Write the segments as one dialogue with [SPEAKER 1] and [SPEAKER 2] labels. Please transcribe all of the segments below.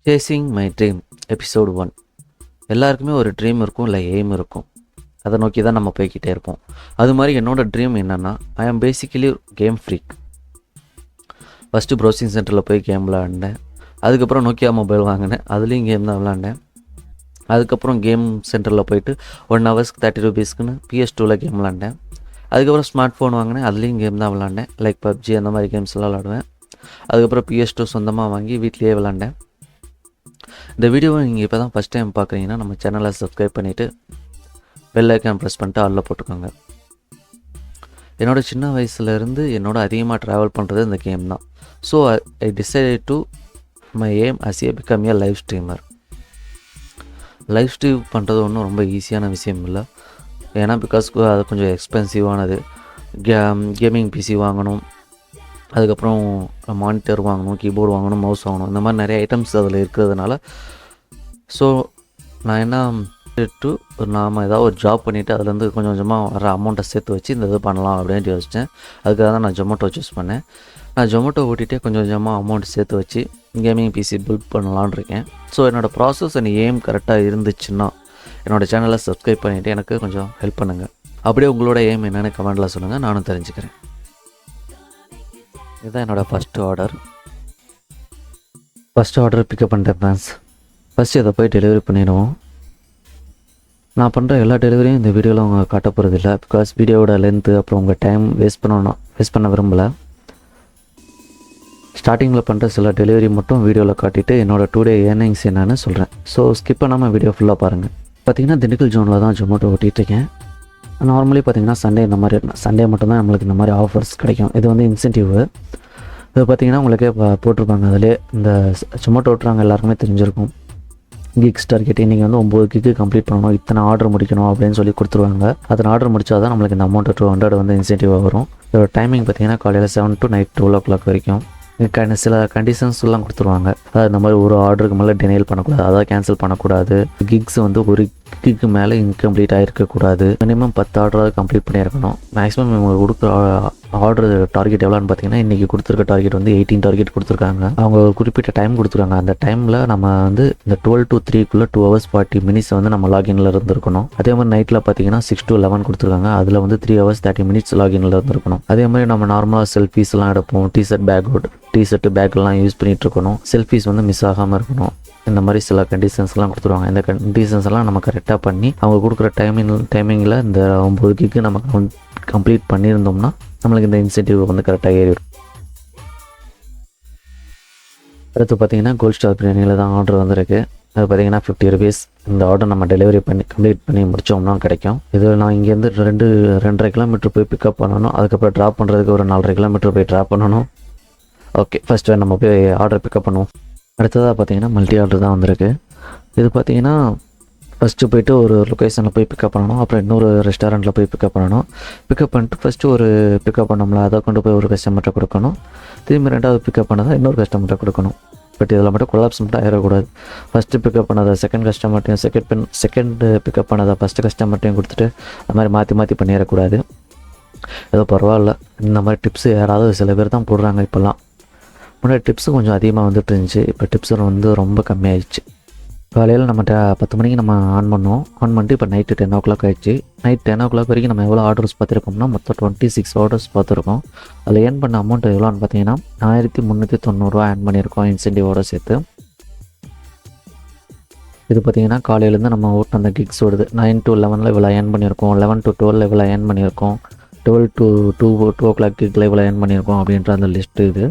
[SPEAKER 1] Chasing my dream episode 1. எல்லாருக்குமே ஒரு dream இருக்கும், இல்லை எய்ம் இருக்கும். அதை நோக்கி தான் நம்ம போய்கிட்டே இருப்போம். அது மாதிரி என்னோடய ட்ரீம் என்னென்னா, ஐ ஆம் basically game freak. First browsing சென்டரில் போய் கேம் விளாண்டேன். அதுக்கப்புறம் நோக்கியா மொபைல் வாங்கினேன், அதுலேயும் கேம் தான் விளாண்டேன். அதுக்கப்புறம் கேம் சென்டரில் போயிட்டு 1 ஹவர்ஸ்க்கு 30 ரூபீஸ்க்குன்னு PS2வில் கேம் விளாண்டேன். அதுக்கப்புறம் ஸ்மார்ட் ஃபோன் வாங்கினேன், அதுலேயும் கேம் தான் விளாண்டேன். லைக் பப்ஜி அந்த மாதிரி கேம்ஸ்லாம் விளாடுவேன். அதுக்கப்புறம் PS2 சொந்தமாக வாங்கி வீட்லேயே விளாண்டேன். இந்த வீடியோவை நீங்கள் இப்போ தான் ஃபஸ்ட் டைம் பார்க்குறீங்கன்னா நம்ம சேனலை சப்ஸ்கிரைப் பண்ணிவிட்டு பெல் ஐக்கான் ப்ரெஸ் பண்ணிட்டு ஆலில் போட்டுக்கோங்க. என்னோடய சின்ன வயசுலேருந்து அதிகமாக ட்ராவல் பண்ணுறது இந்த கேம் தான். So I decided to my aim as a become a live streamer. Live stream பண்ணுறது ஒன்றும் ரொம்ப ஈஸியான விஷயம் இல்லை. ஏன்னா பிகாஸ் அது கொஞ்சம் எக்ஸ்பென்சிவானது. கேமிங் பிசி வாங்கணும், அதுக்கப்புறம் மானிட்டர் வாங்கணும், கீபோர்டு வாங்கணும், மவுஸ் வாங்கணும், இந்த மாதிரி நிறைய ஐட்டம்ஸ் அதில் இருக்கிறதுனால ஸோ நான் என்ன நாம் ஏதாவது ஒரு ஜாப் பண்ணிவிட்டு அதுலேருந்து கொஞ்சம் கொஞ்சமாக வர அமௌண்ட்டை சேர்த்து வச்சு இந்த இது பண்ணலாம் அப்படின்ட்டு யோசித்தேன். அதுக்காக தான் நான் ஜொமேட்டோ சூஸ் பண்ணேன். நான் ஜொமேட்டோ ஓட்டிகிட்டே கொஞ்சம் கொஞ்சமாக அமௌண்ட் சேர்த்து வச்சு கேமிங் பிசி பில்ட் பண்ணலான்னு இருக்கேன். ஸோ என்னோடய ப்ராசஸ் அண்ட் எய்ம் கரெக்டாக இருந்துச்சுன்னா என்னோடய சேனலை சப்ஸ்கிரைப் பண்ணிவிட்டு எனக்கு கொஞ்சம் ஹெல்ப் பண்ணுங்கள். அப்படியே உங்களோட எய்ம் என்னென்னு கமெண்டில் சொல்லுங்கள், நானும் தெரிஞ்சுக்கிறேன். இதுதான் என்னோடய ஃபஸ்ட்டு ஆர்டர் பிக்கப் பண்ணிட்டேன் ஃப்ரெண்ட்ஸ். ஃபஸ்ட்டு இதை போய் டெலிவரி பண்ணிடுவோம். நான் பண்ணுற எல்லா டெலிவரியும் இந்த வீடியோவில் அவங்க காட்ட போகிறது இல்லை. பிகாஸ் வீடியோவோட லென்த்து அப்புறம் உங்கள் டைம் வேஸ்ட் பண்ண விரும்பலை. ஸ்டார்டிங்கில் பண்ணுற சில டெலிவரி மட்டும் வீடியோவில் காட்டிட்டு என்னோடய 2 டே ஏர்னிங்ஸ் என்னன்னு சொல்கிறேன். ஸோ ஸ்கிப் பண்ணாமல் வீடியோ ஃபுல்லாக பாருங்கள். பார்த்திங்கன்னா திண்டுக்கல் ஜோனில் தான் ஜொமேட்டோ ஓட்டிகிட்ருக்கேன். நார்மலி பார்த்திங்கன்னா சண்டே மட்டும்தான் நம்மளுக்கு இந்த மாதிரி ஆஃபர்ஸ் கிடைக்கும். இது வந்து இன்சென்டிவ். இது பார்த்திங்கன்னா உங்களுக்கே போட்டிருப்பாங்க. அதிலே இந்த ஜொமேட்டோ ஓட்டுறாங்க எல்லாருக்குமே தெரிஞ்சிருக்கும். கிக்ஸ் டார்கெட் இன்றைக்கி வந்து 9 கிக்கு கம்ப்ளீட் பண்ணணும், இத்தனை ஆர்டர் முடிக்கணும் அப்படின்னு சொல்லி கொடுத்துருவாங்க. அத்தனை ஆர்டர் முடிச்சா தான் நம்மளுக்கு இந்த அமௌண்ட் 200 வந்து இன்சென்டிவாக வரும். இதோட டைமிங் பார்த்திங்கன்னா காலையில் 7 to நைட் 12 o'clock வரைக்கும். சில கண்டிஷன்ஸ்லாம் கொடுத்துருவாங்க. அதாவது இந்த மாதிரி ஒரு ஆர்டருக்கு மேலே டினைல் பண்ணக்கூடாது, அதாவது கேன்சல் பண்ணக்கூடாது. கிக்ஸ் வந்து ஒரு கிக்கு மேலே இன்கம்ப்ளீட் ஆகிருக்கக்கூடாது. மினிமம் 10 ஆர்டராக கம்ப்ளீட் பண்ணியிருக்கணும். மேக்ஸிமம் இவங்க கொடுக்குற ஆர்டர் டார்கெட் எவ்வளோன்னு பார்த்தீங்கன்னா இன்றைக்கி கொடுத்துருக்க டார்கெட் வந்து 18 டார்கெட் கொடுத்துருக்காங்க. அவங்க ஒரு குறிப்பிட்ட டைம் கொடுத்துருக்காங்க. அந்த டைமில் நம்ம வந்து இந்த 12 to 3 2 hours 40 minutes வந்து நம்ம லாகின்ல இருந்திருக்கணும். அதே மாதிரி நைட்டில் பார்த்தீங்கன்னா 6 to 11 கொடுத்துருக்காங்க. அதில் வந்து 3 hours 30 minutes லாகின்ல இருந்திருக்கணும். அதே மாதிரி நம்ம நார்மலாக செல்ஃபீஸ்லாம் எடுப்போம். டிஷர்ட் பேக்லாம் யூஸ் பண்ணிகிட்டு இருக்கணும். செல்ஃபீஸ் வந்து மிஸ் ஆகாமல் இருக்கணும். இந்த மாதிரி சில கண்டிஷன்ஸ்லாம் கொடுத்துருவாங்க. இந்த கண்டிஷன்ஸ் எல்லாம் நம்ம கரெக்டாக பண்ணி அவங்க கொடுக்குற டைமிங்கில் இந்த 9 கிக்கு நம்ம கம்ப்ளீட் பண்ணியிருந்தோம்னா நம்மளுக்கு இந்த இன்சென்டிவ் வந்து கரெக்டாக ஏறிடும். அடுத்து பார்த்திங்கன்னா கோல்ட் ஸ்டார் பிரியாணியில் தான் ஆர்டர் வந்திருக்கு. அது பார்த்திங்கன்னா 50 rupees. இந்த ஆர்டர் நம்ம டெலிவரி பண்ணி கம்ப்ளீட் பண்ணி முடித்தோம்னா கிடைக்கும். இது நான் இங்கேருந்து 2.5 கிலோமீட்டர் போய் பிக்கப் பண்ணணும். அதுக்கப்புறம் ட்ராப் பண்ணுறதுக்கு ஒரு 4.5 கிலோமீட்டர் போய் ட்ராப் பண்ணணும். ஓகே, ஃபஸ்ட்டு நம்ம போய் ஆர்டர் பிக்கப் பண்ணுவோம். அடுத்ததாக பார்த்திங்கன்னா மல்டி ஆர்டர் தான் வந்திருக்கு. இது பார்த்திங்கன்னா ஃபஸ்ட்டு போய்ட்டு ஒரு லொக்கேஷனில் போய் பிக்கப் பண்ணணும். அப்புறம் இன்னொரு ரெஸ்டாரண்ட்டில் போய் பிக்கப் பண்ணணும். பிக்கப் பண்ணிட்டு ஃபஸ்ட்டு ஒரு பிக்கப் பண்ணோம்ல அதை கொண்டு போய் ஒரு கஸ்டமர்கிட்ட கொடுக்கணும். திரும்பி 2வது பிக்கப் பண்ணதை இன்னொரு கஸ்டமர்கிட்ட கொடுக்கணும். பட் இதில் மட்டும் கொலாப்ஸ் மட்டும் ஆயிடக்கூடாது. ஃபஸ்ட்டு பிக்கப் பண்ணதை செகண்ட் கஸ்டமர்ட்டையும் செகண்ட் பிக்கப் பண்ணதை ஃபஸ்ட்டு கஸ்டமர்ட்டையும் கொடுத்துட்டு அந்த மாதிரி மாற்றி பண்ணிடக்கூடாது. ஏதோ பரவாயில்ல, இந்த மாதிரி டிப்ஸு யாராவது சில பேர் தான் போடுறாங்க. இப்போல்லாம் முன்னாடி டிப்ஸு கொஞ்சம் அதிகமாக வந்துட்டு இருந்துச்சு. இப்போ டிப்ஸு வந்து ரொம்ப கம்மியாகிடுச்சு. காலையில் நம்ம 10 மணிக்கு நம்ம ஆன் பண்ணிட்டு இப்போ நைட்டு 10 o'clock ஆகிடுச்சு. நைட் 10 o'clock வரைக்கும் நம்ம எவ்வளோ ஆர்டர்ஸ் பார்த்துருக்கோம்னா மொத்தம் 26 ஆர்டர்ஸ் பார்த்துருக்கோம். அதில் ஏர்ன் பண்ண அமௌண்ட் எவ்வளோன்னு பார்த்தீங்கன்னா 1390 ஏர்ன் பண்ணியிருக்கோம் இன்சென்டிவோடு சேர்த்து. இது பார்த்திங்கன்னா காலையிலேருந்து நம்ம ஓட்டு அந்த கிக்ஸ் ஓடுது. 9 to 11 இவ்வளோ ஏர்ன் பண்ணியிருக்கோம், 11 to 12 இவ்வளோ ஏர்ன் பண்ணியிருக்கோம், 12 to 2 o'clock கிக்கில் இவ்வளோ ஏர்ன் பண்ணியிருக்கோம் அப்படின்ற அந்த லிஸ்ட்டு இது.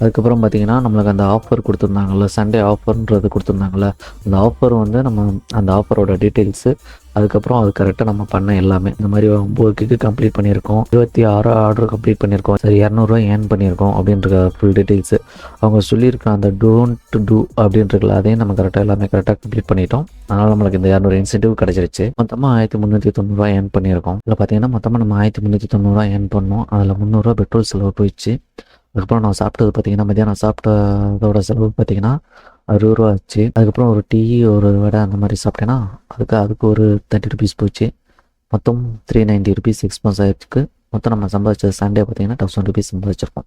[SPEAKER 1] அதுக்கப்புறம் பார்த்திங்கன்னா நம்மளுக்கு அந்த ஆஃபர் கொடுத்துருந்தாங்கள்ல, சண்டே ஆஃபர்ன்றது கொடுத்துருந்தாங்கள்ல, அந்த ஆஃபர் வந்து நம்ம அந்த ஆஃபரோட டீட்டெயில்ஸு, அதுக்கப்புறம் அது கரெக்டாக நம்ம பண்ண எல்லாமே இந்த மாதிரி 9 கிக்கு கம்ப்ளீட் பண்ணியிருக்கோம், 26 ஆர்டர் கம்ப்ளீட் பண்ணியிருக்கோம், சரி 200 ஏர்ன் பண்ணியிருக்கோம் அப்படின்ற ஃபுல் டீட்டெயில்ஸு அவங்க சொல்லியிருக்க அந்த டோன்ட் டூ அப்படின்றதுல அதையும் நம்ம எல்லாமே கரெக்டாக கம்ப்ளீட் பண்ணிட்டோம். அதனால் நம்மளுக்கு இந்த 200 இன்சென்டிவ் கிடச்சிருச்சு. மொத்தமாக 1390 ஏர்ன் பண்ணியிருக்கோம். இதில் பார்த்திங்கன்னா மொத்தமாக நம்ம 1390 ஏர்ன் பண்ணோம். அதில் 300 பெட்ரோல் செலவு போயிடுச்சு. அதுக்கப்புறம் நான் சாப்பிட்டது பார்த்திங்கன்னா மத்தியானம் சாப்பிட்டதோட செலவு பார்த்திங்கன்னா 60 ரூபா ஆச்சு. அதுக்கப்புறம் ஒரு டீ ஒரு வடை அந்த மாதிரி சாப்பிட்டேன்னா அதுக்கு ஒரு 30 rupees போச்சு. மொத்தம் 390 rupees எக்ஸ்பென்ஸ் ஆகிருக்கு. மொத்தம் நம்ம சம்பாதிச்சது சண்டே பார்த்திங்கன்னா 1000 rupees சம்பாதிச்சிருக்கோம்.